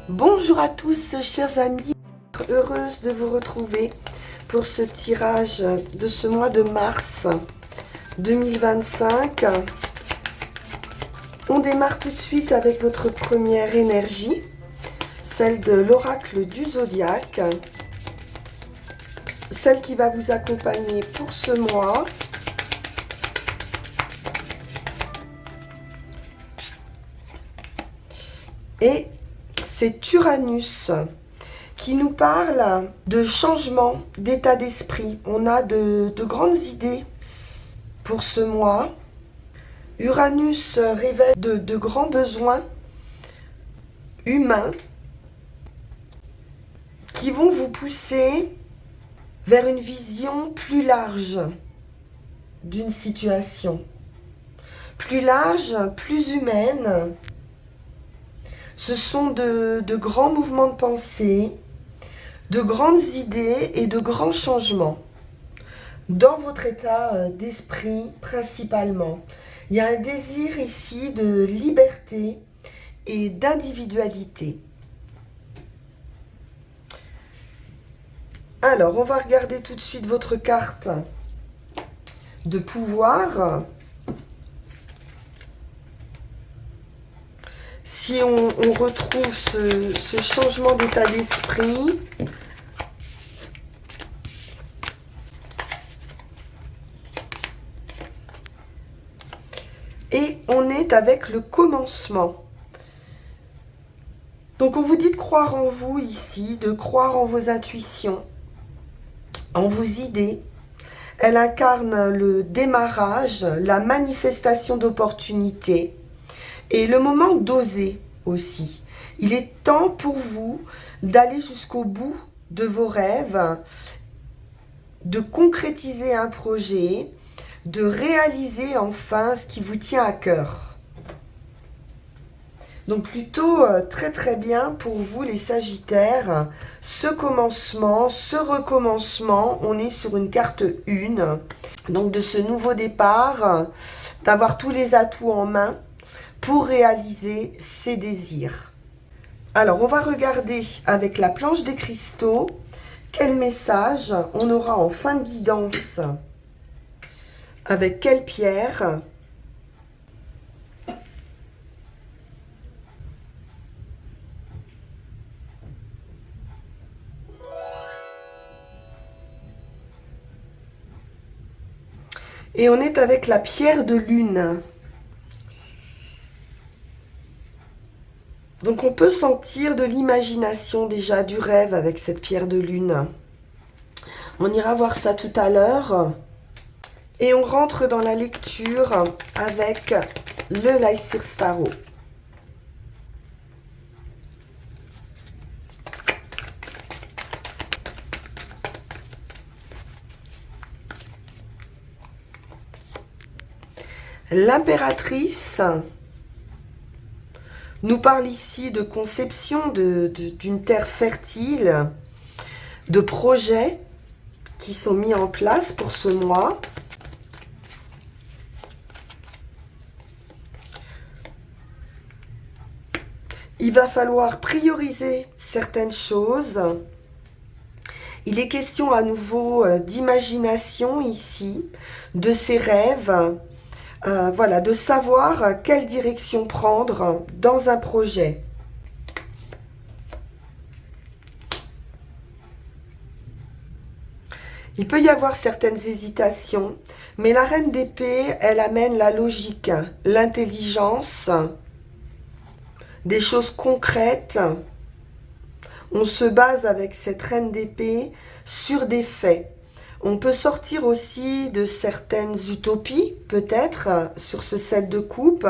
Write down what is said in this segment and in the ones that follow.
Bonjour à tous, chers amis, heureuse de vous retrouver pour ce tirage de ce mois de mars 2025. On démarre tout de suite avec votre première énergie, celle de l'oracle du zodiaque, celle qui va vous accompagner pour ce mois. Et c'est Uranus qui nous parle de changement d'état d'esprit. On a de grandes idées pour ce mois. Uranus révèle de grands besoins humains qui vont vous pousser vers une vision plus large d'une situation. Plus large, plus humaine. Ce sont de grands mouvements de pensée, de grandes idées et de grands changements dans votre état d'esprit principalement. Il y a un désir ici de liberté et d'individualité. Alors, on va regarder tout de suite votre carte de pouvoir. Si on retrouve ce changement d'état d'esprit, et on est avec le commencement. Donc on vous dit de croire en vous ici, de croire en vos intuitions, en vos idées. Elle incarne le démarrage, la manifestation d'opportunités. Et le moment d'oser aussi. Il est temps pour vous d'aller jusqu'au bout de vos rêves, de concrétiser un projet, de réaliser enfin ce qui vous tient à cœur. Donc plutôt très très bien pour vous les Sagittaires. Ce commencement, ce recommencement, on est sur une carte 1. Donc de ce nouveau départ, d'avoir tous les atouts en main pour réaliser ses désirs. Alors, on va regarder avec la planche des cristaux quel message on aura en fin de guidance. Avec quelle pierre? Et on est avec la pierre de lune. Donc on peut sentir de l'imagination déjà, du rêve avec cette pierre de lune. On ira voir ça tout à l'heure. Et on rentre dans la lecture avec le Lycir Tarot. L'impératrice nous parle ici de conception d'une terre fertile, de projets qui sont mis en place pour ce mois. Il va falloir prioriser certaines choses. Il est question à nouveau d'imagination ici, de ses rêves. Voilà, de savoir quelle direction prendre dans un projet. Il peut y avoir certaines hésitations, mais la reine d'épée, elle amène la logique, l'intelligence, des choses concrètes. On se base avec cette reine d'épée sur des faits. On peut sortir aussi de certaines utopies, peut-être, sur ce set de coupe,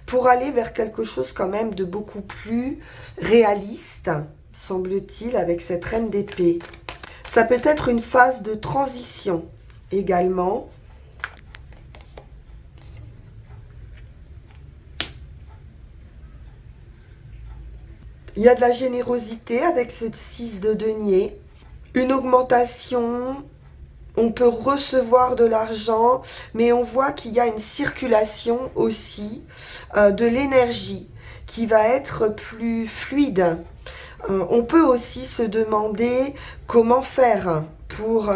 pour aller vers quelque chose quand même de beaucoup plus réaliste, semble-t-il, avec cette reine d'épée. Ça peut être une phase de transition également. Il y a de la générosité avec ce 6 de denier, une augmentation On peut recevoir de l'argent, mais on voit qu'il y a une circulation aussi de l'énergie qui va être plus fluide. On peut aussi se demander comment faire pour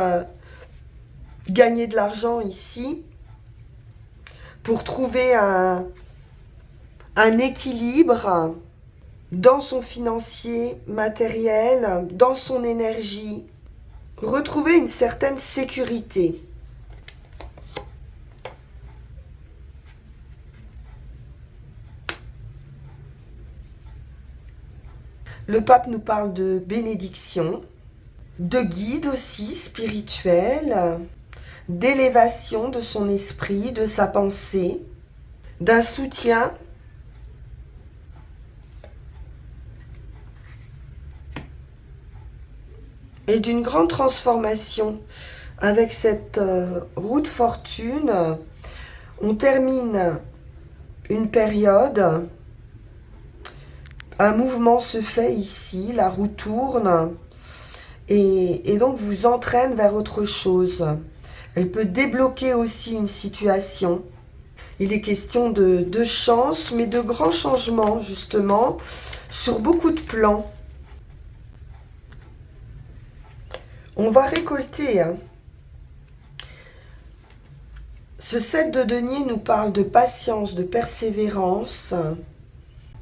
gagner de l'argent ici, pour trouver un équilibre dans son financier matériel, dans son énergie, retrouver une certaine sécurité. Le pape nous parle de bénédiction, de guide aussi spirituel, d'élévation de son esprit, de sa pensée, d'un soutien et d'une grande transformation. Avec cette roue de fortune, on termine une période, un mouvement se fait ici, la roue tourne et donc vous entraîne vers autre chose. Elle peut débloquer aussi une situation. Il est question de chance, mais de grands changements justement sur beaucoup de plans. On va récolter. Ce 7 de denier nous parle de patience, de persévérance,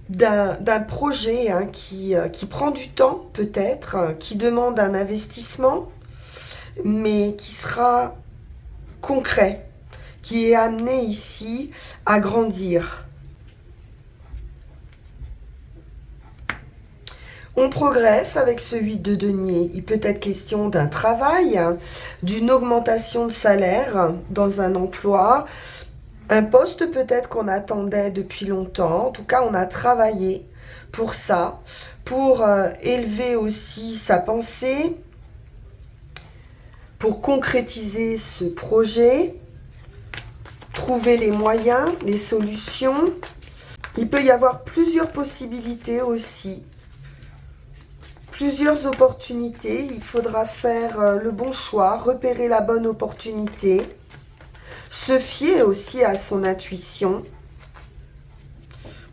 d'un projet qui prend du temps peut-être, qui demande un investissement, mais qui sera concret, qui est amené ici à grandir. On progresse avec ce 8 de denier. Il peut être question d'un travail, d'une augmentation de salaire dans un emploi, un poste peut-être qu'on attendait depuis longtemps. En tout cas, on a travaillé pour ça, pour élever aussi sa pensée, pour concrétiser ce projet, trouver les moyens, les solutions. Il peut y avoir plusieurs possibilités aussi. Plusieurs opportunités, il faudra faire le bon choix, repérer la bonne opportunité, se fier aussi à son intuition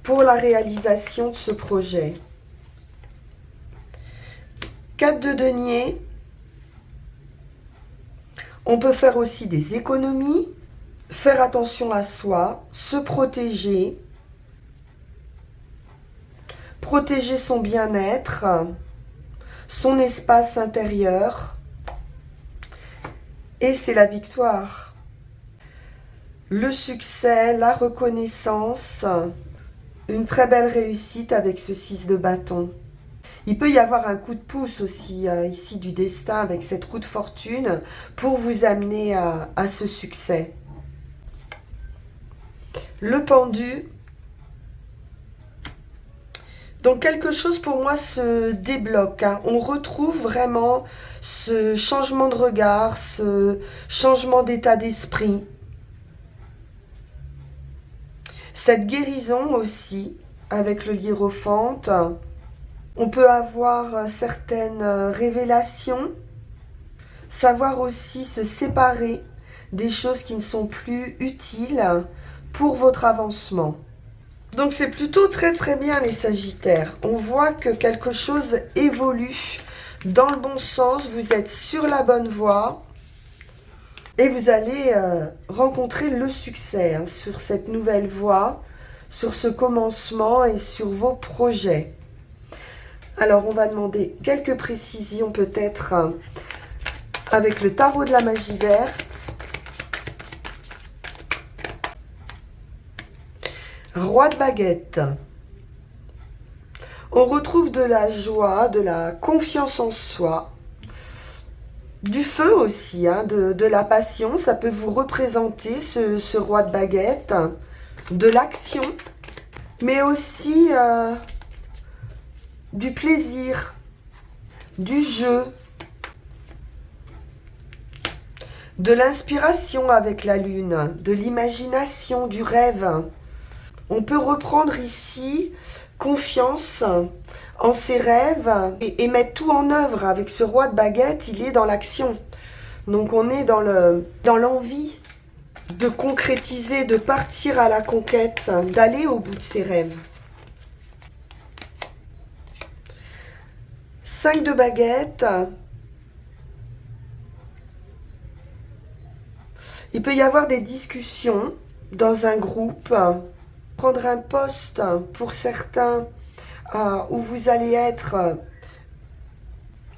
pour la réalisation de ce projet. 4 de denier, on peut faire aussi des économies, faire attention à soi, se protéger, protéger son bien-être, son espace intérieur, et c'est la victoire. Le succès, la reconnaissance, une très belle réussite avec ce 6 de bâton. Il peut y avoir un coup de pouce aussi ici du destin avec cette roue de fortune pour vous amener à ce succès. Le pendu. Donc quelque chose pour moi se débloque. On retrouve vraiment ce changement de regard, ce changement d'état d'esprit. Cette guérison aussi avec le hiérophante. On peut avoir certaines révélations, savoir aussi se séparer des choses qui ne sont plus utiles pour votre avancement. Donc c'est plutôt très très bien les Sagittaires. On voit que quelque chose évolue dans le bon sens, vous êtes sur la bonne voie et vous allez rencontrer le succès sur cette nouvelle voie, sur ce commencement et sur vos projets. Alors on va demander quelques précisions peut-être avec le tarot de la magie verte. Roi de baguette. On retrouve de la joie, de la confiance en soi, du feu aussi, de la passion. Ça peut vous représenter ce roi de baguette, de l'action, mais aussi du plaisir, du jeu, de l'inspiration avec la lune, de l'imagination, du rêve. On peut reprendre ici confiance en ses rêves et mettre tout en œuvre. Avec ce roi de baguette, il est dans l'action. Donc on est dans l'envie de concrétiser, de partir à la conquête, d'aller au bout de ses rêves. 5 de baguettes. Il peut y avoir des discussions dans un groupe, prendre un poste pour certains où vous allez être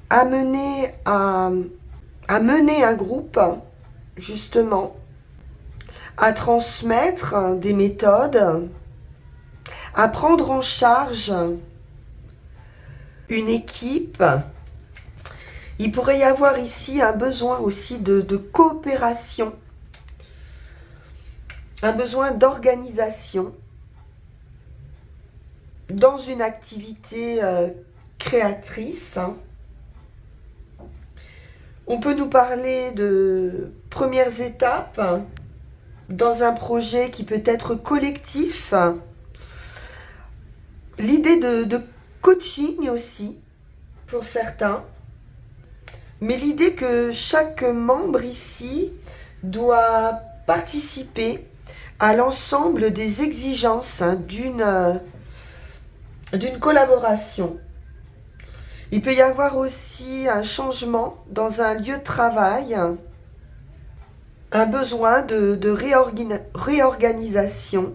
amené à mener un groupe, justement, à transmettre des méthodes, à prendre en charge une équipe. Il pourrait y avoir ici un besoin aussi de coopération, un besoin d'organisation dans une activité créatrice. On peut nous parler de premières étapes dans un projet qui peut être collectif. L'idée de coaching aussi, pour certains. Mais l'idée que chaque membre ici doit participer à l'ensemble des exigences d'une collaboration. Il peut y avoir aussi un changement dans un lieu de travail, un besoin de réorganisation,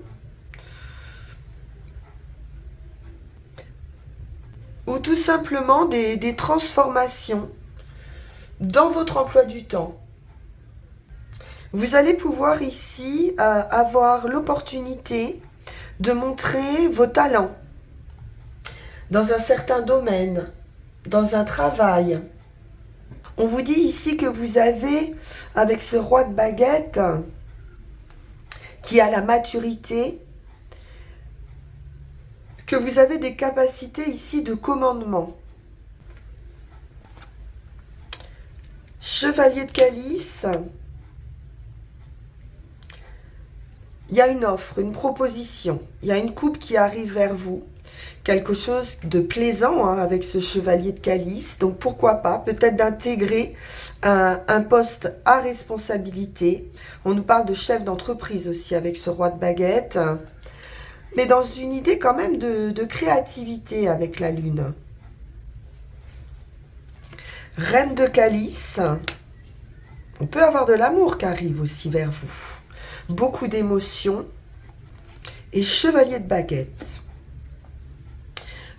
ou tout simplement des transformations dans votre emploi du temps. Vous allez pouvoir ici avoir l'opportunité de montrer vos talents dans un certain domaine, dans un travail. On vous dit ici que vous avez, avec ce roi de baguette, qui a la maturité, que vous avez des capacités ici de commandement. Chevalier de calice, il y a une offre, une proposition, il y a une coupe qui arrive vers vous, quelque chose de plaisant avec ce chevalier de calice, donc pourquoi pas, peut-être d'intégrer un poste à responsabilité. On nous parle de chef d'entreprise aussi avec ce roi de baguette, mais dans une idée quand même de créativité avec la lune. Reine de calice, on peut avoir de l'amour qui arrive aussi vers vous. Beaucoup d'émotions. Et chevalier de baguette.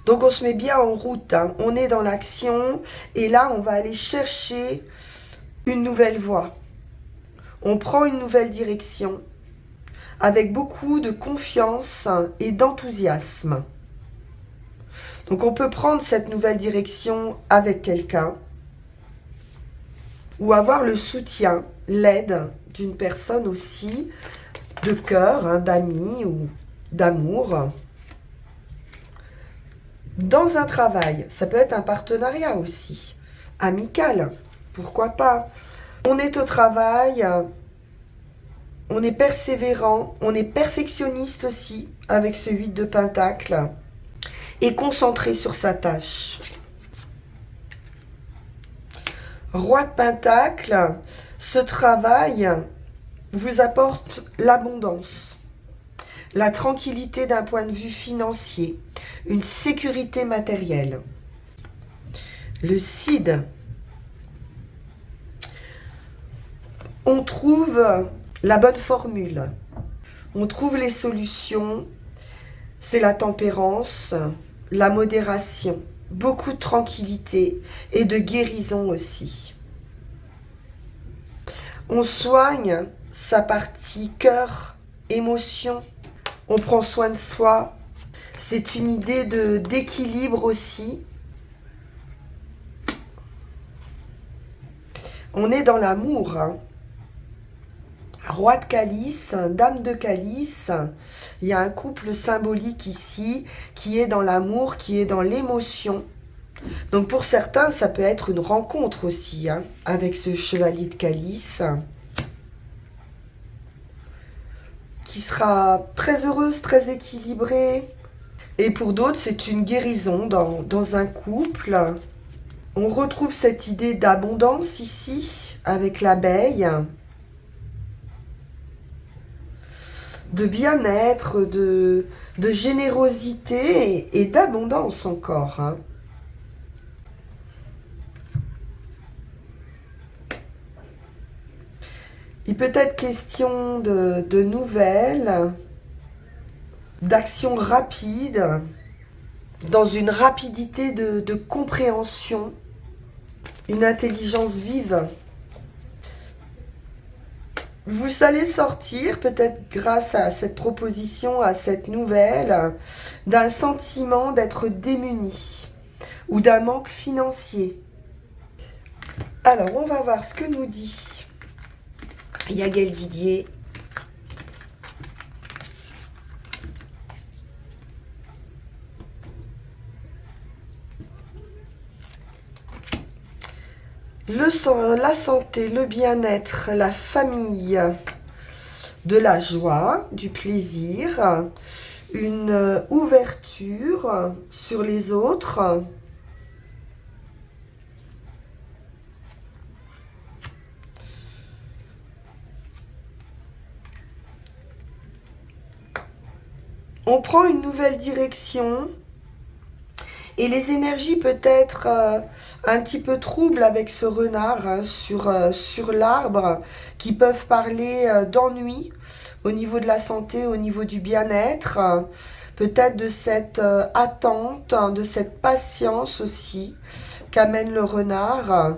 Donc on se met bien en route, on est dans l'action. Et là, on va aller chercher une nouvelle voie. On prend une nouvelle direction avec beaucoup de confiance et d'enthousiasme. Donc on peut prendre cette nouvelle direction avec quelqu'un ou avoir le soutien, l'aide d'une personne aussi de cœur, d'amis ou d'amour. Dans un travail, ça peut être un partenariat aussi, amical, pourquoi pas. On est au travail, on est persévérant, on est perfectionniste aussi avec ce 8 de pentacle et concentré sur sa tâche. Roi de pentacle, ce travail vous apporte l'abondance, la tranquillité d'un point de vue financier, une sécurité matérielle. Le Cid, on trouve la bonne formule, on trouve les solutions, c'est la tempérance, la modération, beaucoup de tranquillité et de guérison aussi. On soigne sa partie cœur, émotion, on prend soin de soi. C'est une idée d'équilibre aussi. On est dans l'amour. Roi de calice, dame de calice. Il y a un couple symbolique ici qui est dans l'amour, qui est dans l'émotion. Donc pour certains, ça peut être une rencontre aussi avec ce chevalier de calice qui sera très heureuse, très équilibrée. Et pour d'autres, c'est une guérison dans un couple. On retrouve cette idée d'abondance ici, avec l'abeille, de bien-être, de générosité et d'abondance encore, hein. Il peut être question de nouvelles, d'actions rapides, dans une rapidité de compréhension, une intelligence vive. Vous allez sortir, peut-être grâce à cette proposition, à cette nouvelle, d'un sentiment d'être démuni ou d'un manque financier. Alors, on va voir ce que nous dit Yael Didier. La santé, le bien-être, la famille, de la joie, du plaisir, une ouverture sur les autres. On prend une nouvelle direction et les énergies peut-être un petit peu troubles avec ce renard, hein, sur l'arbre, qui peuvent parler d'ennui au niveau de la santé, au niveau du bien-être, peut-être de cette attente, hein, de cette patience aussi qu'amène le renard,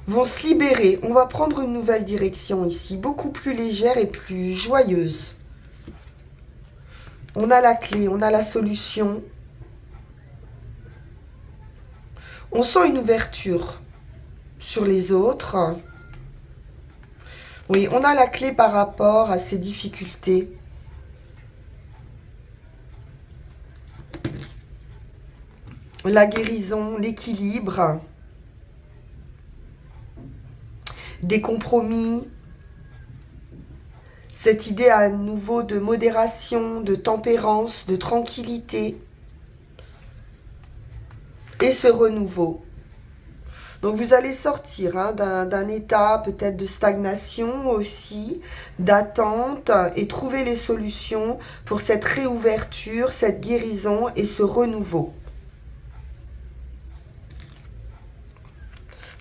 vont se libérer. On va prendre une nouvelle direction ici, beaucoup plus légère et plus joyeuse. On a la clé, on a la solution. On sent une ouverture sur les autres. Oui, on a la clé par rapport à ces difficultés. La guérison, l'équilibre, des compromis, cette idée à nouveau de modération, de tempérance, de tranquillité et ce renouveau. Donc vous allez sortir, hein, d'un état peut-être de stagnation aussi, d'attente, et trouver les solutions pour cette réouverture, cette guérison et ce renouveau.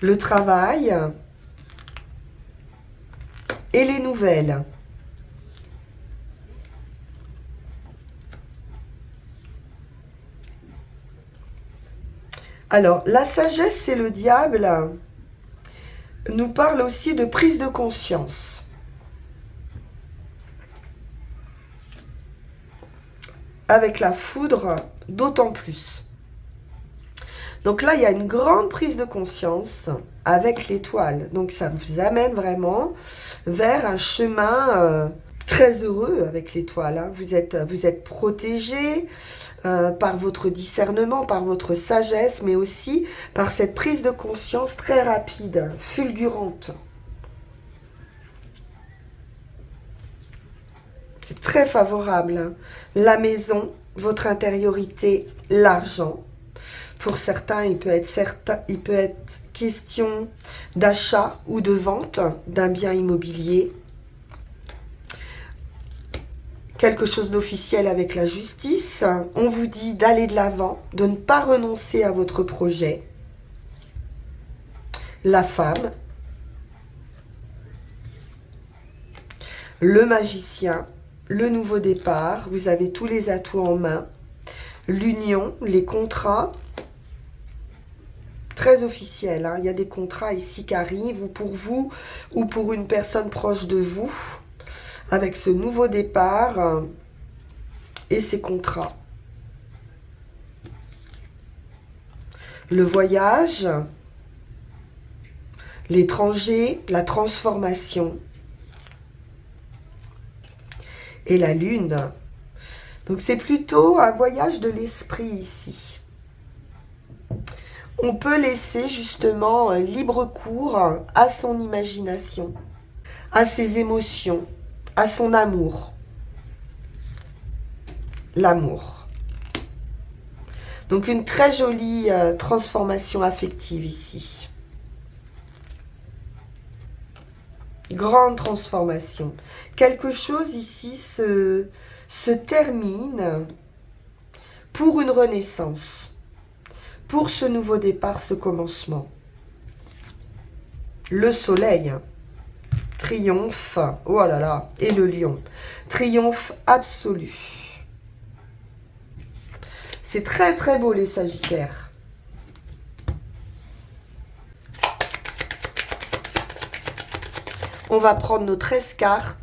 Le travail et les nouvelles. Alors, la sagesse et le diable nous parlent aussi de prise de conscience. Avec la foudre, d'autant plus. Donc là, il y a une grande prise de conscience avec l'étoile. Donc ça vous amène vraiment vers un chemin très heureux avec l'étoile, hein. Vous êtes protégé par votre discernement, par votre sagesse, mais aussi par cette prise de conscience très rapide, fulgurante. C'est très favorable, hein. La maison, votre intériorité, l'argent. Pour certains, il peut être question d'achat ou de vente d'un bien immobilier. Quelque chose d'officiel avec la justice. On vous dit d'aller de l'avant, de ne pas renoncer à votre projet. La femme. Le magicien. Le nouveau départ. Vous avez tous les atouts en main. L'union, les contrats. Très officiel, hein. Il y a des contrats ici qui arrivent, ou pour vous, ou pour une personne proche de vous, avec ce nouveau départ et ces contrats. Le voyage, l'étranger, la transformation et la lune. Donc c'est plutôt un voyage de l'esprit ici. On peut laisser justement libre cours à son imagination, à ses émotions, à son amour. L'amour. Donc une très jolie transformation affective ici. Grande transformation. Quelque chose ici se termine pour une renaissance. Pour ce nouveau départ, ce commencement. Le soleil. Triomphe. Oh là là. Et le lion. Triomphe absolu. C'est très très beau les Sagittaires. On va prendre nos 13 cartes.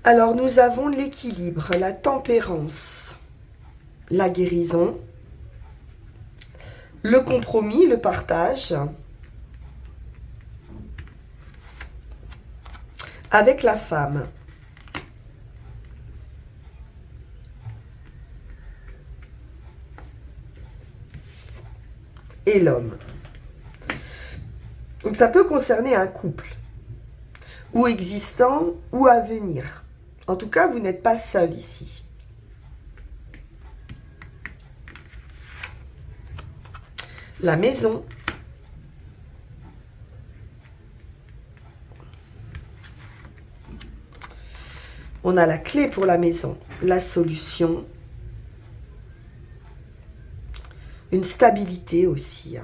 Alors nous avons l'équilibre, la tempérance, la guérison, le compromis, le partage, avec la femme. Et l'homme. Donc ça peut concerner un couple, ou existant, ou à venir. En tout cas, vous n'êtes pas seul ici. La maison. On a la clé pour la maison, la solution. Une stabilité aussi.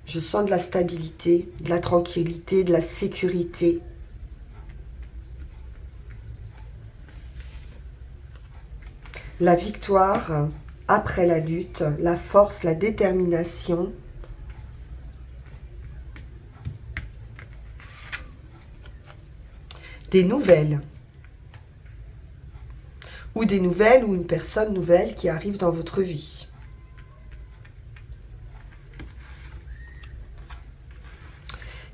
Je sens de la stabilité, de la tranquillité, de la sécurité. La victoire après la lutte, la force, la détermination. Des nouvelles. Ou des nouvelles ou une personne nouvelle qui arrive dans votre vie.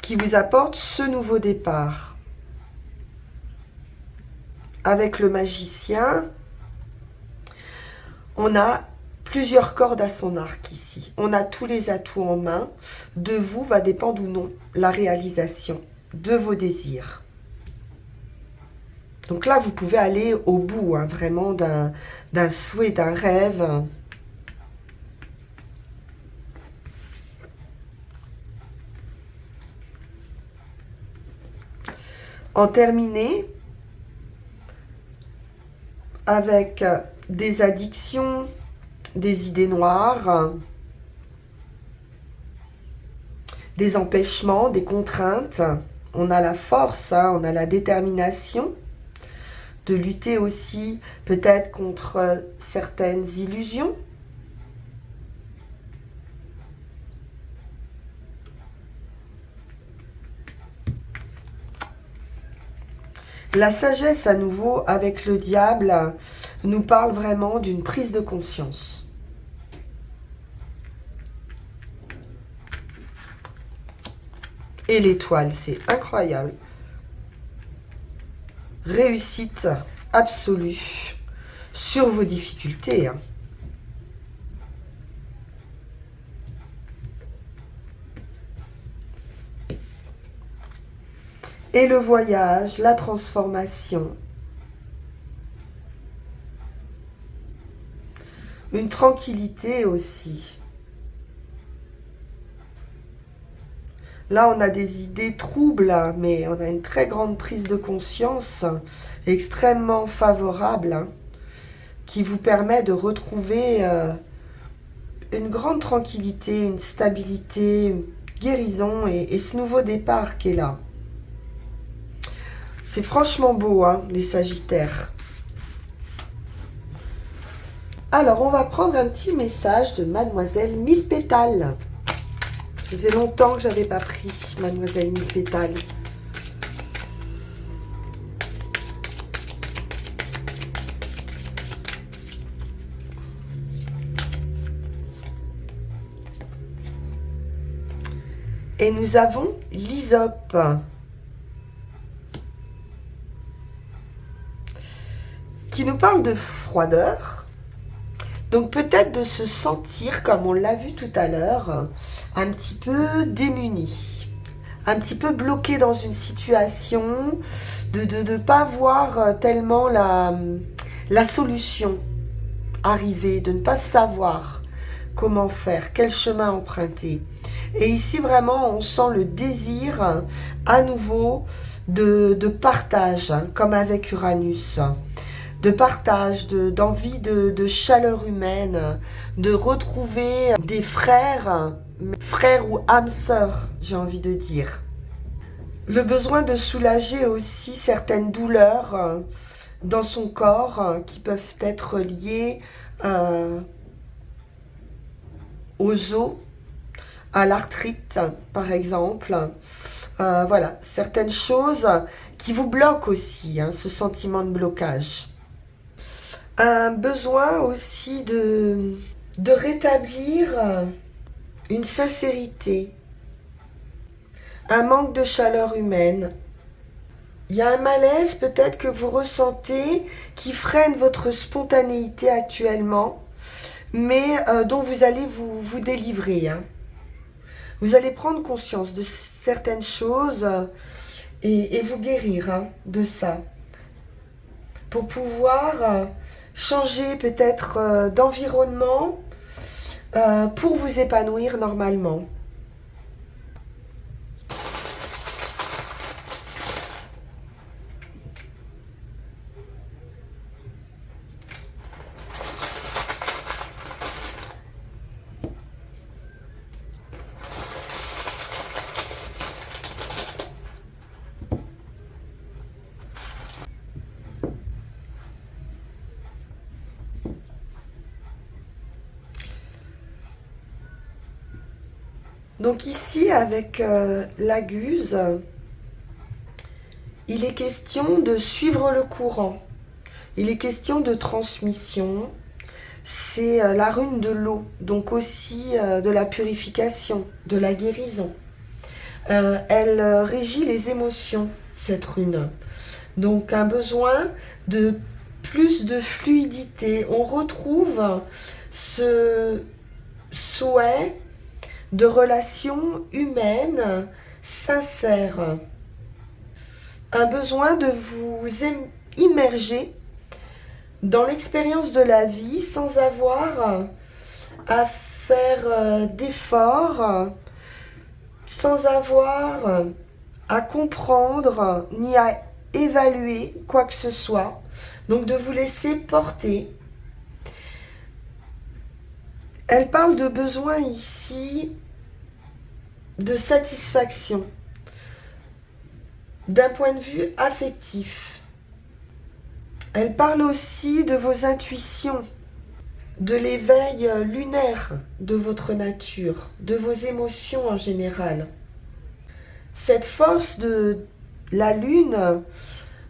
Qui vous apporte ce nouveau départ. Avec le magicien, on a plusieurs cordes à son arc ici. On a tous les atouts en main. De vous va dépendre ou non la réalisation de vos désirs. Donc là, vous pouvez aller au bout, hein, vraiment d'un souhait, d'un rêve. En terminer avec des addictions, des idées noires, des empêchements, des contraintes. On a la force, hein, on a la détermination de lutter aussi peut-être contre certaines illusions. La sagesse à nouveau avec le diable nous parle vraiment d'une prise de conscience. Et l'étoile, c'est incroyable. Réussite absolue sur vos difficultés. Hein. Et le voyage, la transformation. Une tranquillité aussi. Là, on a des idées troubles, mais on a une très grande prise de conscience, extrêmement favorable, hein, qui vous permet de retrouver une grande tranquillité, une stabilité, une guérison et ce nouveau départ qui est là. C'est franchement beau, hein, les Sagittaires. Alors, on va prendre un petit message de Mademoiselle Mille Pétales. Ça faisait longtemps que je n'avais pas pris Mademoiselle Mille Pétales. Et nous avons l'hysope. Qui nous parle de froideur, Donc peut-être de se sentir, comme on l'a vu tout à l'heure, un petit peu démuni, un petit peu bloqué dans une situation, de ne pas voir tellement la solution arriver, de ne pas savoir comment faire, quel chemin emprunter. Et ici vraiment on sent le désir à nouveau de partage, hein, comme avec Uranus, de partage, d'envie de chaleur humaine, de retrouver des frères, frères ou âmes sœurs, j'ai envie de dire. Le besoin de soulager aussi certaines douleurs dans son corps qui peuvent être liées aux os, à l'arthrite par exemple. Voilà, certaines choses qui vous bloquent aussi, hein, ce sentiment de blocage. Un besoin aussi de rétablir une sincérité, un manque de chaleur humaine. Il y a un malaise peut-être que vous ressentez qui freine votre spontanéité actuellement, mais dont vous allez vous délivrer. Hein. Vous allez prendre conscience de certaines choses et vous guérir, hein, de ça. Pour pouvoir changer peut-être d'environnement pour vous épanouir normalement. Donc ici, avec la Guse, il est question de suivre le courant. Il est question de transmission. C'est la rune de l'eau, donc aussi de la purification, de la guérison. Elle régit les émotions, cette rune. Donc un besoin de plus de fluidité. On retrouve ce souhait de relations humaines sincères. Un besoin de vous immerger dans l'expérience de la vie sans avoir à faire d'efforts, sans avoir à comprendre ni à évaluer quoi que ce soit. Donc de vous laisser porter. Elle parle de besoin ici de satisfaction, d'un point de vue affectif. Elle parle aussi de vos intuitions, de l'éveil lunaire de votre nature, de vos émotions en général. Cette force de la lune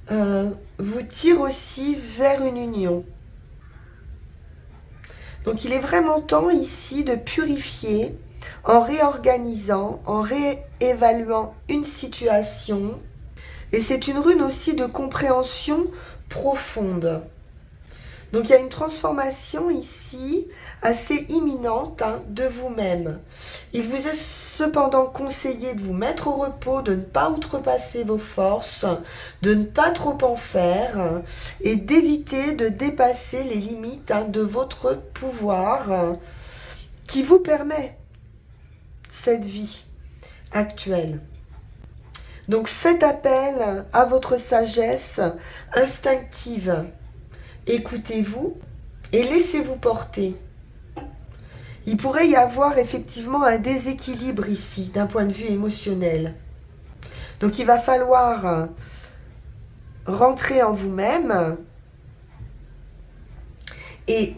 vous tire aussi vers une union. Donc il est vraiment temps ici de purifier en réorganisant, en réévaluant une situation. Et c'est une rune aussi de compréhension profonde. Donc il y a une transformation ici assez imminente, hein, de vous-même. Il vous est cependant conseillé de vous mettre au repos, de ne pas outrepasser vos forces, de ne pas trop en faire et d'éviter de dépasser les limites, hein, de votre pouvoir qui vous permet cette vie actuelle. Donc faites appel à votre sagesse instinctive. Écoutez-vous et laissez-vous porter. Il pourrait y avoir effectivement un déséquilibre ici d'un point de vue émotionnel. Donc il va falloir rentrer en vous-même et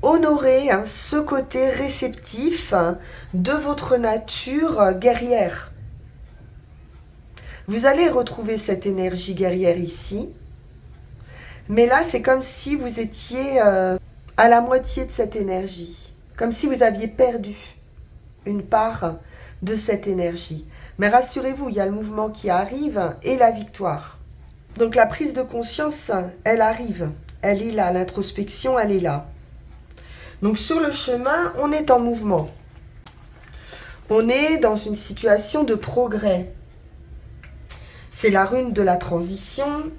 honorer, hein, ce côté réceptif, hein, de votre nature guerrière. Vous allez retrouver cette énergie guerrière ici. Mais là, c'est comme si vous étiez à la moitié de cette énergie. Comme si vous aviez perdu une part de cette énergie. Mais rassurez-vous, il y a le mouvement qui arrive et la victoire. Donc la prise de conscience, elle arrive. Elle est là, l'introspection, elle est là. Donc sur le chemin, on est en mouvement. On est dans une situation de progrès. C'est la rune de la transition,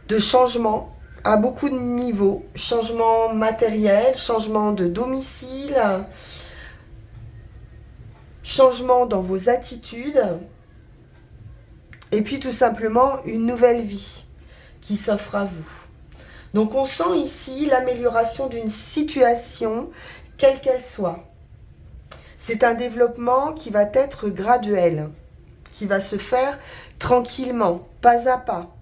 de changement à beaucoup de niveaux. Changement matériel, changement de domicile, changement dans vos attitudes. Et puis tout simplement une nouvelle vie qui s'offre à vous. Donc on sent ici l'amélioration d'une situation, quelle qu'elle soit. C'est un développement qui va être graduel, qui va se faire tranquillement, pas à pas.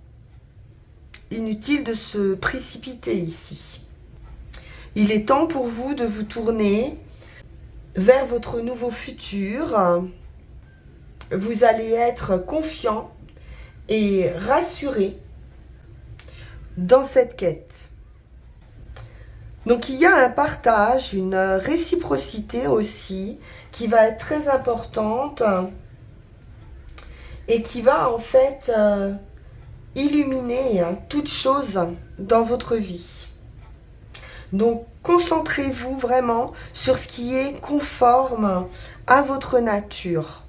Inutile de se précipiter ici. Il est temps pour vous de vous tourner vers votre nouveau futur. Vous allez être confiant et rassuré dans cette quête. Donc il y a un partage, une réciprocité aussi qui va être très importante et qui va en fait illuminer toute chose dans votre vie. Donc concentrez-vous vraiment sur ce qui est conforme à votre nature.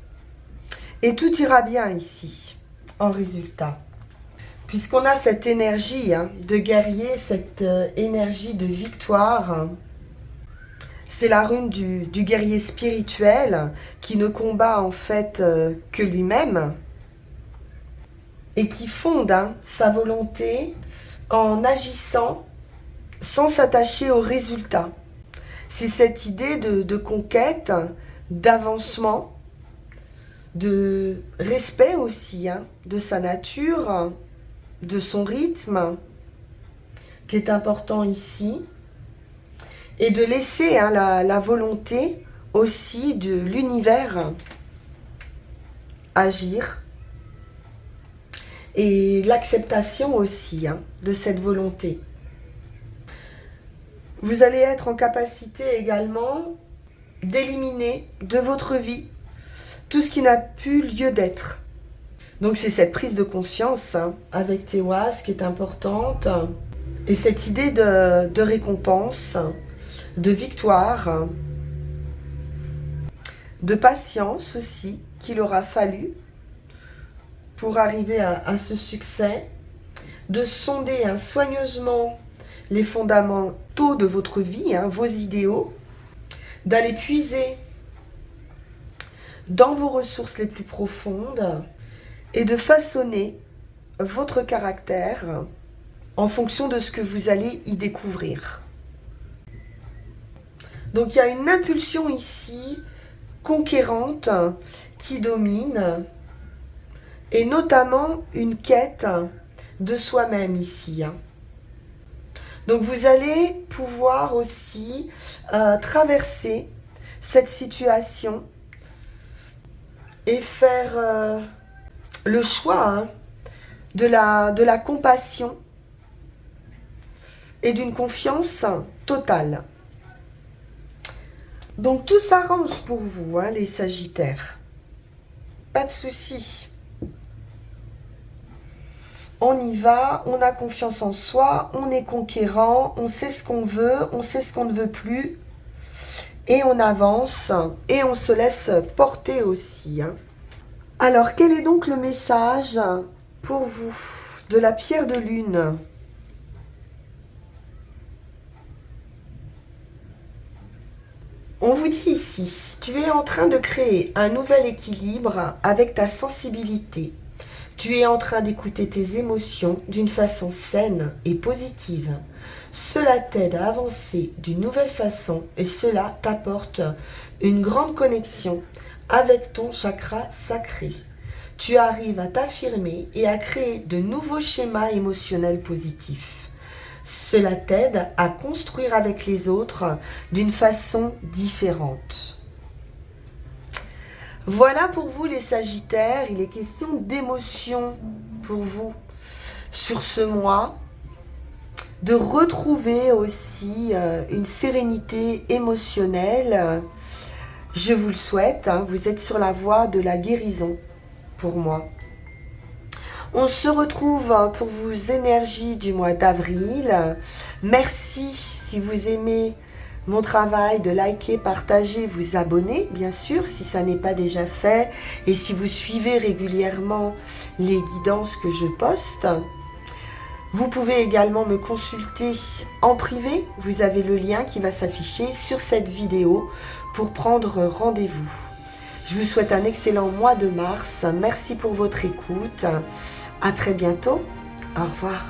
Et tout ira bien ici, en résultat. Puisqu'on a cette énergie de guerrier, cette énergie de victoire, c'est la rune du guerrier spirituel qui ne combat en fait que lui-même et qui fonde sa volonté en agissant sans s'attacher aux résultats. C'est cette idée de conquête, d'avancement, de respect aussi de sa nature, de son rythme, qui est important ici, et de laisser la volonté aussi de l'univers agir, et l'acceptation aussi de cette volonté. Vous allez être en capacité également d'éliminer de votre vie tout ce qui n'a plus lieu d'être. Donc c'est cette prise de conscience avec Tewas qui est importante, et cette idée de récompense, de victoire, de patience aussi qu'il aura fallu pour arriver à ce succès, de sonder soigneusement les fondamentaux de votre vie, vos idéaux, d'aller puiser dans vos ressources les plus profondes et de façonner votre caractère en fonction de ce que vous allez y découvrir. Donc il y a une impulsion ici conquérante qui domine, et notamment une quête de soi-même ici. Donc vous allez pouvoir aussi traverser cette situation et faire le choix de la compassion et d'une confiance totale. Donc tout s'arrange pour vous, les Sagittaires. Pas de souci. On y va, on a confiance en soi, on est conquérant, on sait ce qu'on veut, on sait ce qu'on ne veut plus. Et on avance et on se laisse porter aussi. Alors, quel est donc le message pour vous de la pierre de lune ? On vous dit ici, tu es en train de créer un nouvel équilibre avec ta sensibilité. Tu es en train d'écouter tes émotions d'une façon saine et positive. Cela t'aide à avancer d'une nouvelle façon et cela t'apporte une grande connexion avec ton chakra sacré. Tu arrives à t'affirmer et à créer de nouveaux schémas émotionnels positifs. Cela t'aide à construire avec les autres d'une façon différente. Voilà pour vous les Sagittaires, il est question d'émotion pour vous sur ce mois, de retrouver aussi une sérénité émotionnelle. Je vous le souhaite, vous êtes sur la voie de la guérison pour moi. On se retrouve pour vos énergies du mois d'avril. Merci si vous aimez mon travail, de liker, partager, vous abonner, bien sûr, si ça n'est pas déjà fait, et si vous suivez régulièrement les guidances que je poste. Vous pouvez également me consulter en privé, vous avez le lien qui va s'afficher sur cette vidéo pour prendre rendez-vous. Je vous souhaite un excellent mois de mars, merci pour votre écoute, à très bientôt, au revoir.